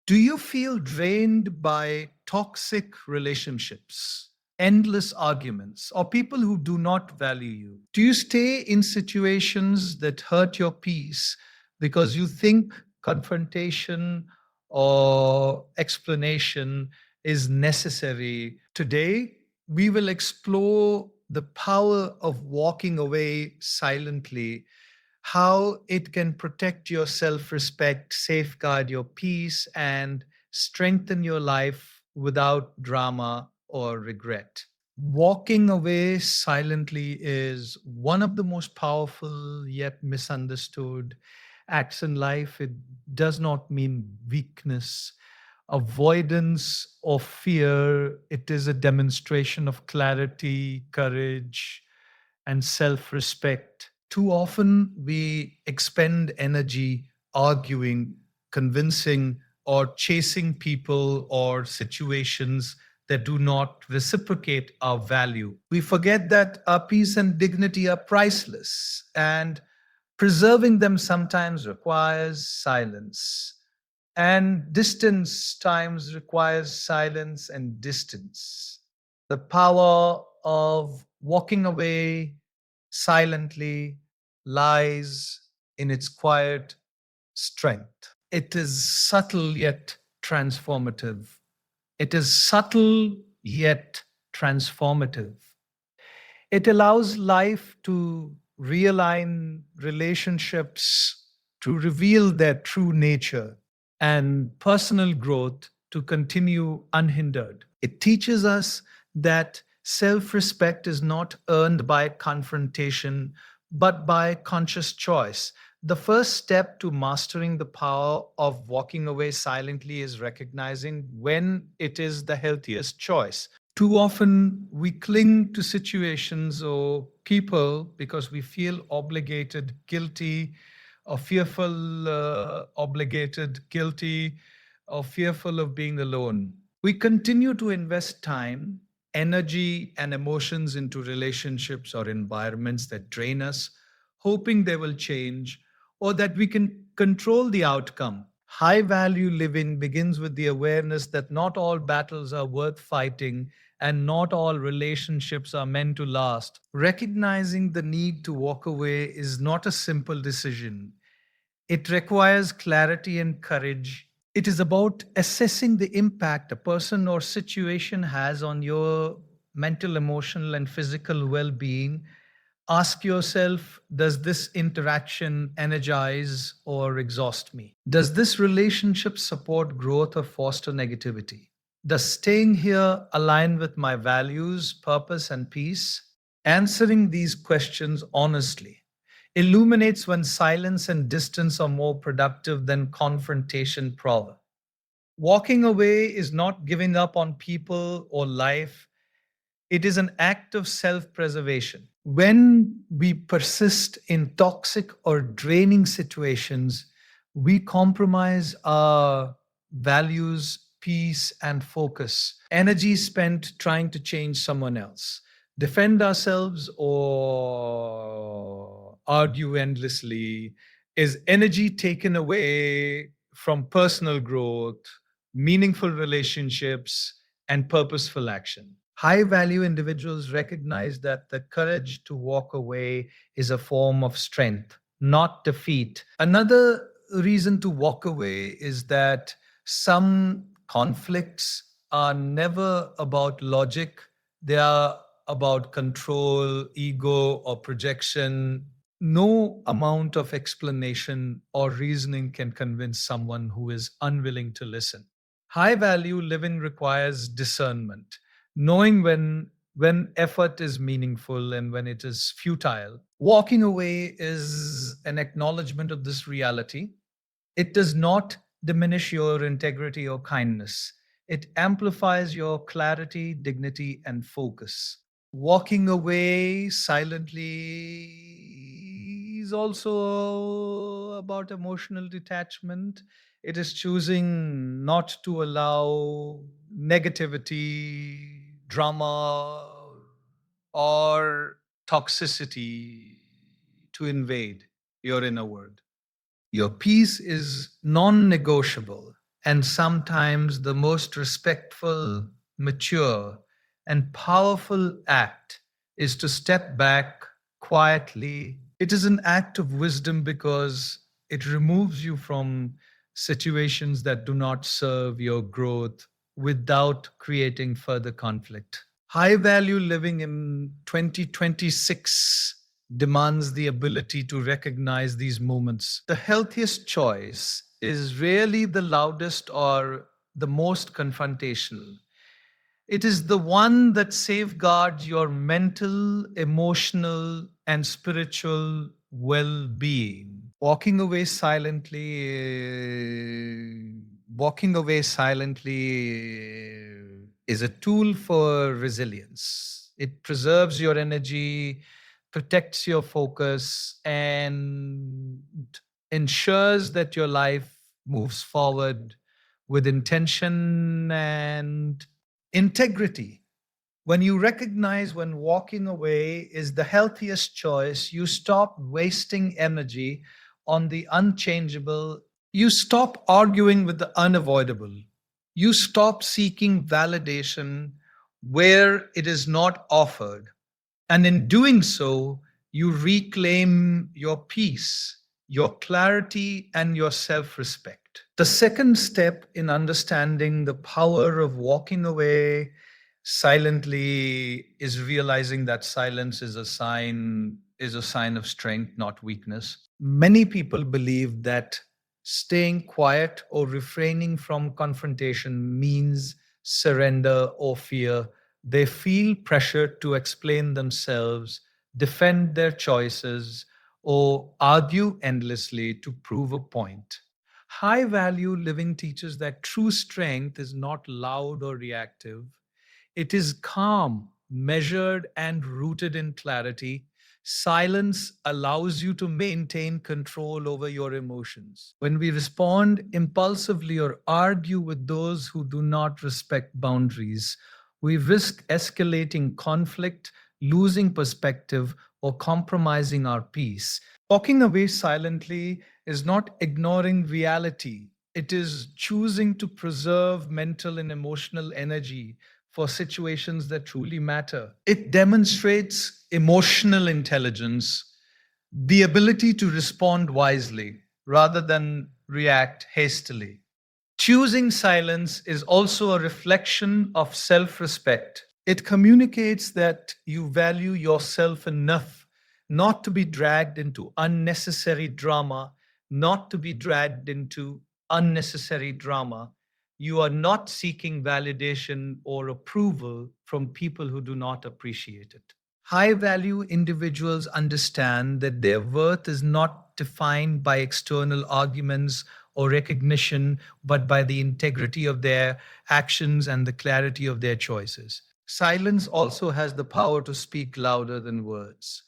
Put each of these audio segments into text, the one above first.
Do you feel drained by toxic relationships, endless arguments, or people who do not value you? Do you stay in situations that hurt your peace because you think confrontation or explanation is necessary? Today, we will explore the power of walking away silently, how it can protect your self respect, safeguard your peace, and strengthen your life without drama or regret. Walking away silently is one of the most powerful yet misunderstood acts in life. It does not mean weakness, avoidance, or fear. It is a demonstration of clarity, courage, and self respect. Too often, we expend energy arguing, convincing, or chasing people or situations that do not reciprocate our value. We forget that our peace and dignity are priceless, and preserving them sometimes requires silence. And distance times requires silence and distance. The power of walking away silently lies in its quiet strength. It is subtle yet transformative. It is subtle yet transformative. It allows life to realign relationships, to reveal their true nature, and personal growth to continue unhindered. It teaches us that self respect is not earned by confrontation, but by conscious choice. The first step to mastering the power of walking away silently is recognizing when it is the healthiest choice. Too often, we cling to situations or people because we feel obligated, guilty, or fearful, obligated, guilty, or fearful of being alone. We continue to invest time, energy, and emotions into relationships or environments that drain us, hoping they will change or that we can control the outcome. High value living begins with the awareness that not all battles are worth fighting and not all relationships are meant to last. Recognizing the need to walk away is not a simple decision. It requires clarity and courage. It is about assessing the impact a person or situation has on your mental, emotional, and physical well being. Ask yourself, does this interaction energize or exhaust me? Does this relationship support growth or foster negativity? Does staying here align with my values, purpose, and peace? Answering these questions honestly illuminates when silence and distance are more productive than confrontation prover. Walking away is not giving up on people or life, it is an act of self preservation. When we persist in toxic or draining situations, we compromise our values, peace, and focus. Energy spent trying to change someone else, defend ourselves, or argue endlessly is energy taken away from personal growth, meaningful relationships, and purposeful action. High value individuals recognize that the courage to walk away is a form of strength, not defeat. Another reason to walk away is that some conflicts are never about logic, they are about control, ego, or projection. No amount of explanation or reasoning can convince someone who is unwilling to listen. High value living requires discernment, knowing when effort is meaningful and when it is futile. Walking away is an acknowledgement of this reality. It does not diminish your integrity or kindness. It amplifies your clarity, dignity, and focus. Walking away silently is also about emotional detachment. It is choosing not to allow negativity, drama, or toxicity to invade your inner world. Your peace is non negotiable, And sometimes the most respectful, mature, and powerful act is to step back quietly. It is an act of wisdom because it removes you from situations that do not serve your growth without creating further conflict. High value living in 2026 demands the ability to recognize these moments. The healthiest choice is rarely the loudest or the most confrontational. It is the one that safeguards your mental, emotional, and spiritual well being. Walking away silently is a tool for resilience. It preserves your energy, protects your focus, and ensures that your life moves forward with intention and integrity. When you recognize when walking away is the healthiest choice, you stop wasting energy on the unchangeable. You stop arguing with the unavoidable. You stop seeking validation where it is not offered. And in doing so, you reclaim your peace, your clarity, and your self respect. The second step in understanding the power of walking away silently is realizing that silence is a sign of strength, not weakness. Many people believe that staying quiet or refraining from confrontation means surrender or fear. They feel pressured to explain themselves, defend their choices, or argue endlessly to prove a point. High value living teaches that true strength is not loud or reactive. It is calm, measured, and rooted in clarity. Silence allows you to maintain control over your emotions. When we respond impulsively or argue with those who do not respect boundaries, we risk escalating conflict, losing perspective, or compromising our peace. Walking away silently is not ignoring reality. It is choosing to preserve mental and emotional energy for situations that truly matter. It demonstrates emotional intelligence, the ability to respond wisely rather than react hastily. Choosing silence is also a reflection of self respect. It communicates that you value yourself enough not to be dragged into unnecessary drama, not to be dragged into unnecessary drama. You are not seeking validation or approval from people who do not appreciate it. High value individuals understand that their worth is not defined by external arguments or recognition, but by the integrity of their actions and the clarity of their choices. Silence also has the power to speak louder than words.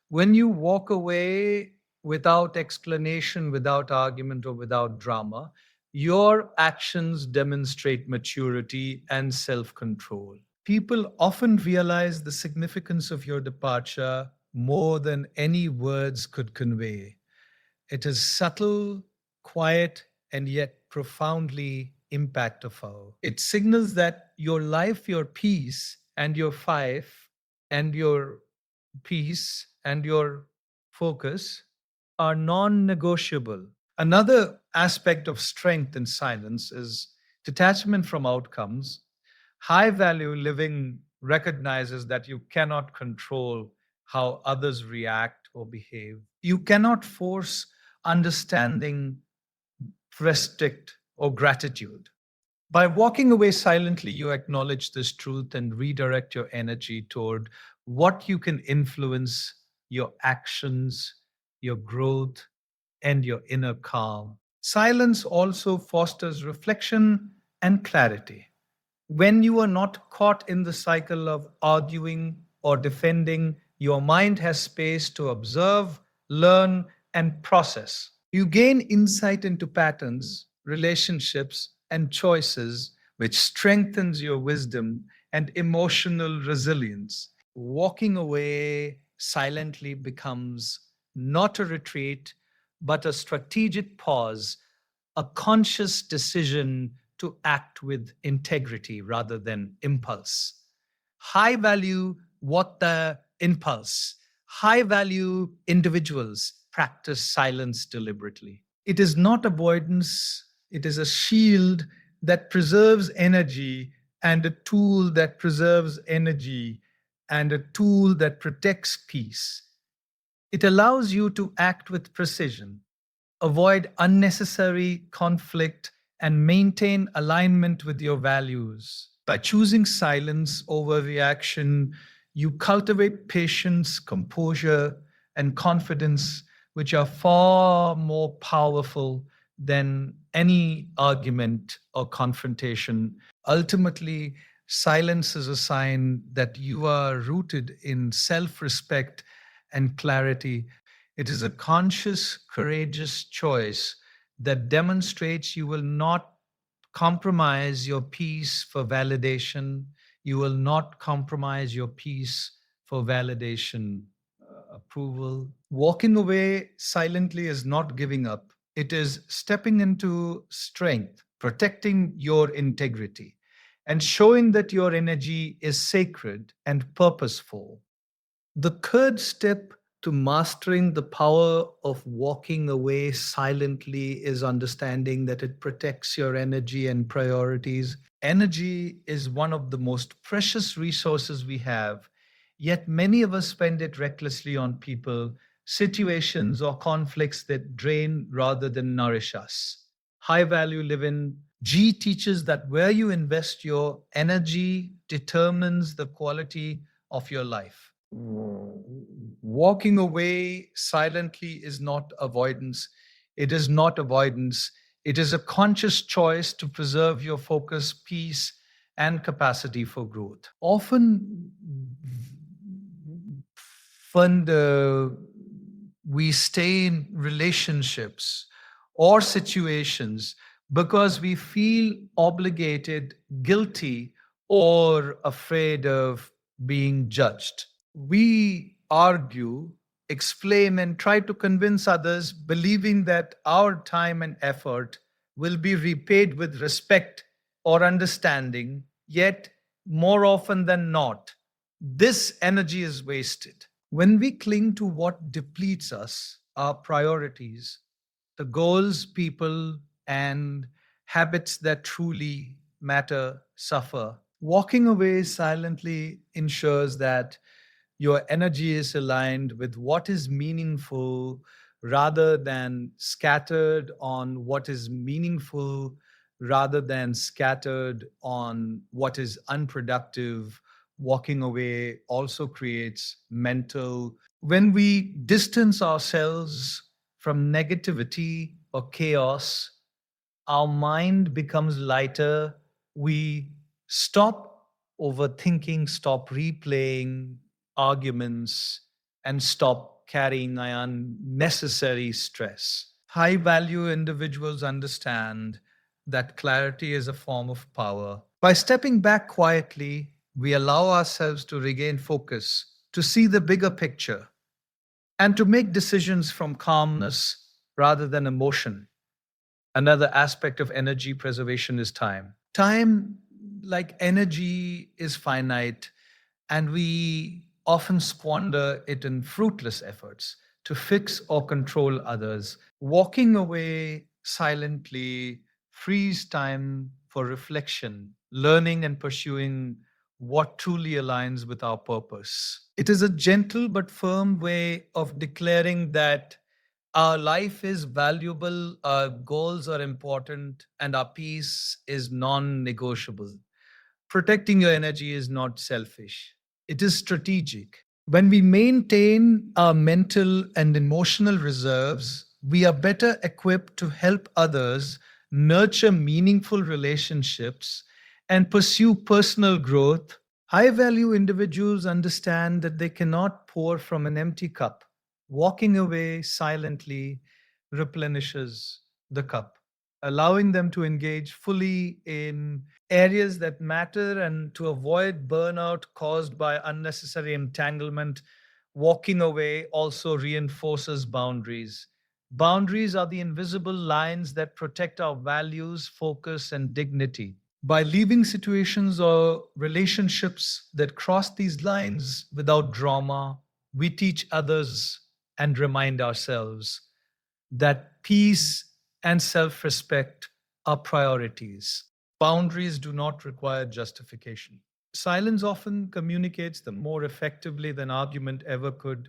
When you walk away without explanation, without argument, or without drama, your actions demonstrate maturity and self control. People often realize the significance of your departure more than any words could convey. It is subtle, quiet, and yet profoundly impactful. It signals that your life, your peace, and your fife, and your peace and your focus are non negotiable. Another aspect of strength in silence is detachment from outcomes. High value living recognizes that you cannot control how others react or behave. You cannot force understanding, restrict, or gratitude. By walking away silently, you acknowledge this truth and redirect your energy toward what you can influence: your actions, your growth, and your inner calm. Silence also fosters reflection and clarity. When you are not caught in the cycle of arguing or defending, your mind has space to observe, learn, and process. You gain insight into patterns, relationships, and choices, which strengthens your wisdom and emotional resilience. Walking away silently becomes not a retreat, but a strategic pause, a conscious decision to act with integrity rather than impulse. High value what the impulse. High value individuals practice silence deliberately. It is not avoidance, it is a shield that preserves energy and a tool that preserves energy and a tool that protects peace. It allows you to act with precision, avoid unnecessary conflict, and maintain alignment with your values. By choosing silence over reaction, you cultivate patience, composure, and confidence, which are far more powerful than any argument or confrontation. Ultimately, silence is a sign that you are rooted in self respect and clarity. It is a conscious, courageous choice that demonstrates you will not compromise your peace for validation. You will not compromise your peace for validation, approval. Walking away silently is not giving up, it is stepping into strength, protecting your integrity, and showing that your energy is sacred and purposeful. The third step to mastering the power of walking away silently is understanding that it protects your energy and priorities. Energy is one of the most precious resources we have, yet many of us spend it recklessly on people, situations, or conflicts that drain rather than nourish us. High value living G teaches that where you invest your energy determines the quality of your life. Walking away silently is not avoidance. It is not avoidance. It is a conscious choice to preserve your focus, peace, and capacity for growth. Often, fund we stay in relationships or situations because we feel obligated, guilty, or afraid of being judged. We argue, explain, and try to convince others, believing that our time and effort will be repaid with respect or understanding, yet, more often than not, this energy is wasted. When we cling to what depletes us, our priorities, the goals, people, and habits that truly matter suffer. Walking away silently ensures that your energy is aligned with what is meaningful rather than scattered on what is meaningful, rather than scattered on what is unproductive. Walking away also creates mental. When we distance ourselves from negativity or chaos, our mind becomes lighter. We stop overthinking, stop replaying arguments, and stop carrying unnecessary stress. High value individuals understand that clarity is a form of power. By stepping back quietly, we allow ourselves to regain focus, to see the bigger picture, and to make decisions from calmness rather than emotion. Another aspect of energy preservation is time. Time, like energy, is finite, and we often squander it in fruitless efforts to fix or control others. Walking away silently frees time for reflection, learning, and pursuing what truly aligns with our purpose. It is a gentle but firm way of declaring that our life is valuable, our goals are important, and our peace is non negotiable. Protecting your energy is not selfish, it is strategic. When we maintain our mental and emotional reserves, we are better equipped to help others, nurture meaningful relationships, and pursue personal growth. High value individuals understand that they cannot pour from an empty cup. Walking away silently replenishes the cup, allowing them to engage fully in areas that matter and to avoid burnout caused by unnecessary entanglement. Walking away also reinforces boundaries. Boundaries are the invisible lines that protect our values, focus, and dignity. By leaving situations or relationships that cross these lines without drama, we teach others and remind ourselves that peace and self respect are priorities. Boundaries do not require justification. Silence often communicates them more effectively than argument ever could.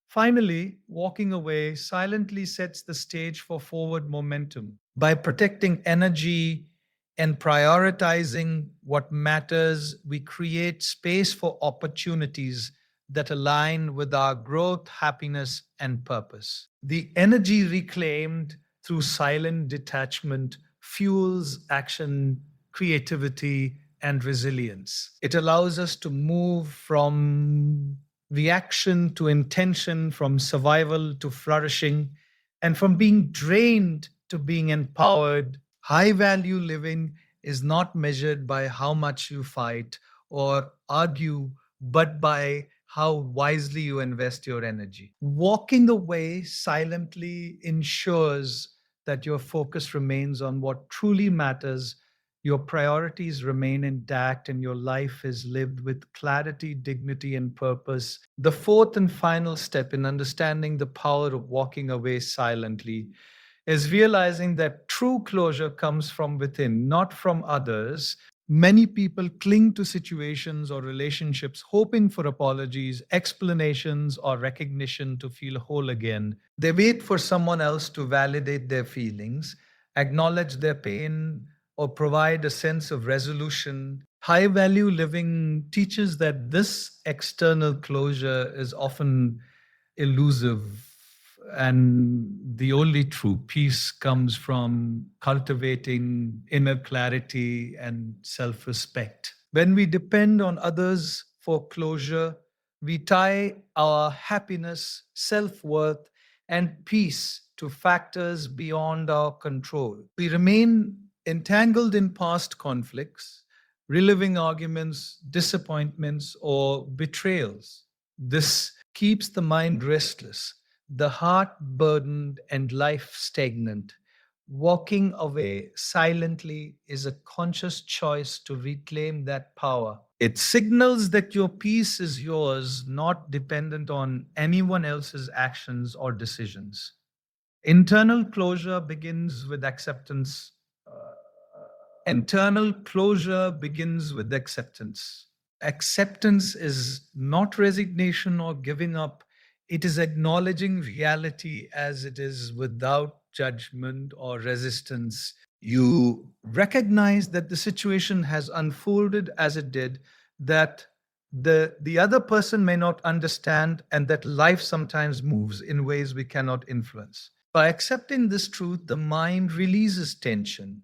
Finally, walking away silently sets the stage for forward momentum. By protecting energy and prioritizing what matters, we create space for opportunities that align with our growth, happiness, and purpose. The energy reclaimed through silent detachment fuels action, creativity, and resilience. It allows us to move from reaction to intention, from survival to flourishing, and from being drained to being empowered. High value living is not measured by how much you fight or argue, but by how wisely you invest your energy. Walking away silently ensures that your focus remains on what truly matters, your priorities remain intact, and your life is lived with clarity, dignity, and purpose. The fourth and final step in understanding the power of walking away silently is realizing that true closure comes from within, not from others. Many people cling to situations or relationships hoping for apologies, explanations, or recognition to feel whole again. They wait for someone else to validate their feelings, acknowledge their pain, or provide a sense of resolution. High value living teaches that this external closure is often elusive, and the only true peace comes from cultivating inner clarity and self respect. When we depend on others for closure, we tie our happiness, self worth, and peace to factors beyond our control. We remain entangled in past conflicts, reliving arguments, disappointments, or betrayals. This keeps the mind restless, the heart burdened, and life stagnant. Walking away silently is a conscious choice to reclaim that power. It signals that your peace is yours, not dependent on anyone else's actions or decisions. Internal closure begins with acceptance. Internal closure begins with acceptance. Acceptance is not resignation or giving up, it is acknowledging reality as it is without judgment or resistance. You recognize that the situation has unfolded as it did, that the other person may not understand, and that life sometimes moves in ways we cannot influence. By accepting this truth, the mind releases tension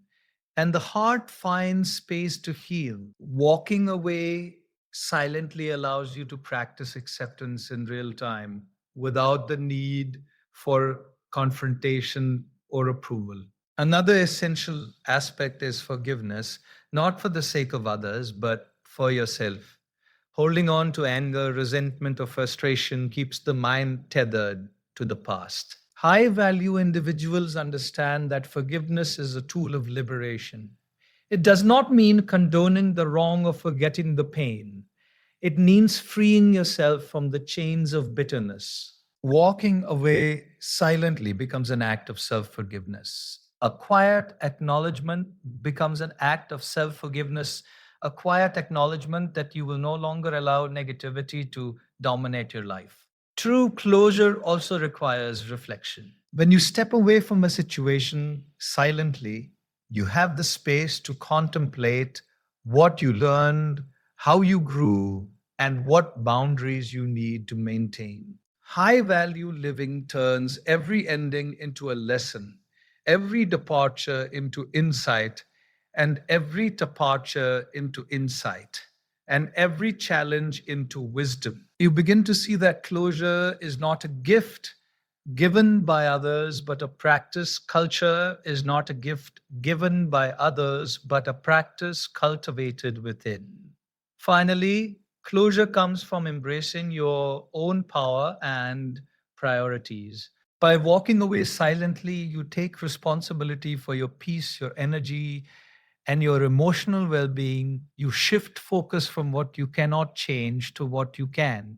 and the heart finds space to heal. Walking away silently allows you to practice acceptance in real time without the need for confrontation or approval. Another essential aspect is forgiveness, not for the sake of others, but for yourself. Holding on to anger, resentment, or frustration keeps the mind tethered to the past. High value individuals understand that forgiveness is a tool of liberation. It does not mean condoning the wrong or forgetting the pain. It means freeing yourself from the chains of bitterness. Walking away silently becomes an act of self forgiveness. A quiet acknowledgement becomes an act of self forgiveness, a quiet acknowledgement that you will no longer allow negativity to dominate your life. True closure also requires reflection. When you step away from a situation silently, you have the space to contemplate what you learned, how you grew, and what boundaries you need to maintain. High value living turns every ending into a lesson, every departure into insight, and every departure into insight, and every challenge into wisdom. You begin to see that closure is not a gift given by others, but a practice. Culture is not a gift given by others, but a practice cultivated within. Finally, closure comes from embracing your own power and priorities. By walking away silently, you take responsibility for your peace, your energy, and your emotional well being. You shift focus from what you cannot change to what you can,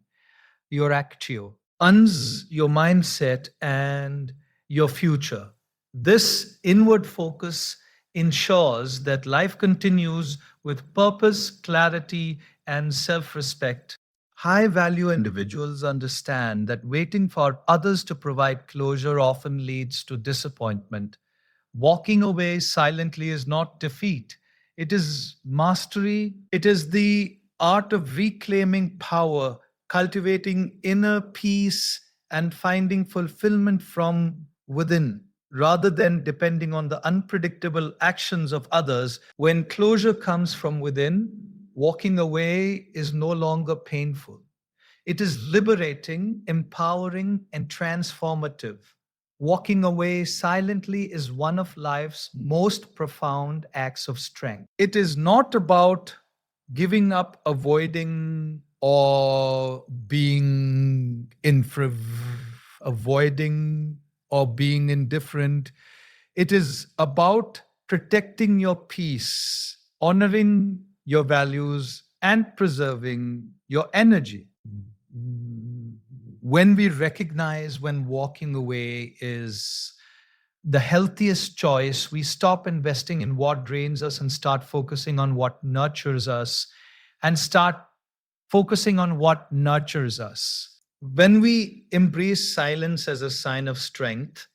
your actio, your mindset and your future. This inward focus ensures that life continues with purpose, clarity, and self respect. High value individuals understand that waiting for others to provide closure often leads to disappointment. Walking away silently is not defeat, it is mastery. It is the art of reclaiming power, cultivating inner peace, and finding fulfillment from within rather than depending on the unpredictable actions of others. When closure comes from within, walking away is no longer painful. It is liberating, empowering, and transformative. Walking away silently is one of life's most profound acts of strength. It is not about giving up, avoiding, or being avoiding or being indifferent. It is about protecting your peace, honoring your values, and preserving your energy. When we recognize when walking away is the healthiest choice, we stop investing in what drains us and start focusing on what nurtures us and start focusing on what nurtures us. When we embrace silence as a sign of strength,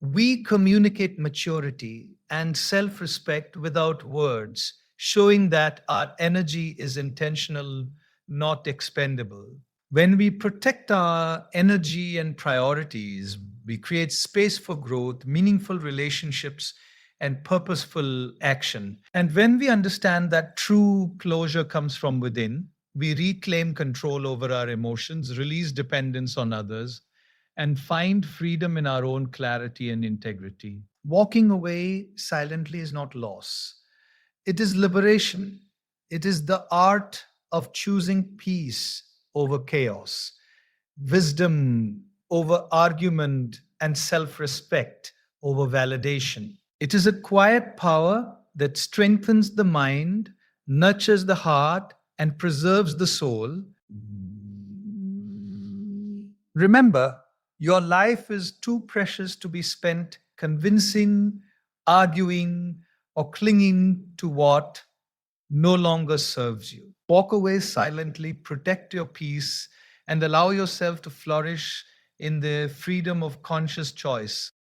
we communicate maturity and self respect without words, showing that our energy is intentional, not expendable. When we protect our energy and priorities, we create space for growth, meaningful relationships, and purposeful action. And when we understand that true closure comes from within, we reclaim control over our emotions, release dependence on others, and find freedom in our own clarity and integrity. Walking away silently is not loss, it is liberation. It is the art of choosing peace over chaos, wisdom over argument, and self respect over validation. It is a quiet power that strengthens the mind, nurtures the heart, and preserves the soul. Remember, your life is too precious to be spent convincing, arguing, or clinging to what no longer serves you. Walk away silently, protect your peace, and allow yourself to flourish in the freedom of conscious choice.